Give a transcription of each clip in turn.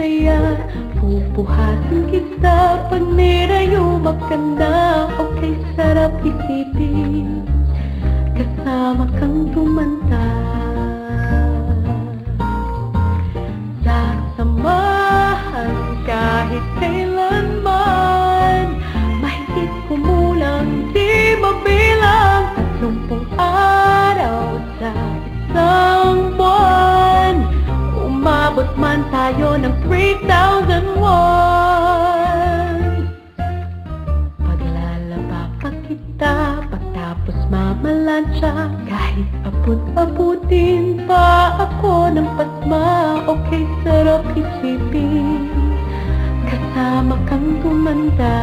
saya. Pupuhasin kita pag nirayumak ka na. Okay, sarap isipin kasama kang tumanda. Sasamahan kahit kailanman, mahigit kumulang di mabilang 30 araw sa isang buwan. Umabot man tayo ng 3,001. Paglalaba pa kita pagtapos mamalansya, kahit abot-abutin pa ako ng pasma. Okay, sarap isipin kasama kang tumanda.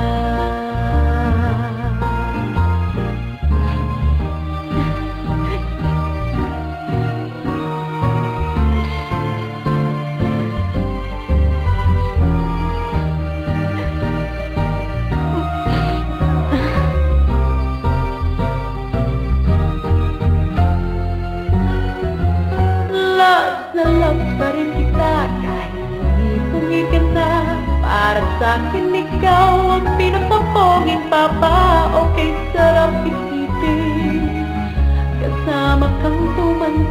Love pa rin kita kahit hindi ka. Para sa'kin ikaw ang pinapaponging papa. Okay, sarap isipin kasama kang tumanda.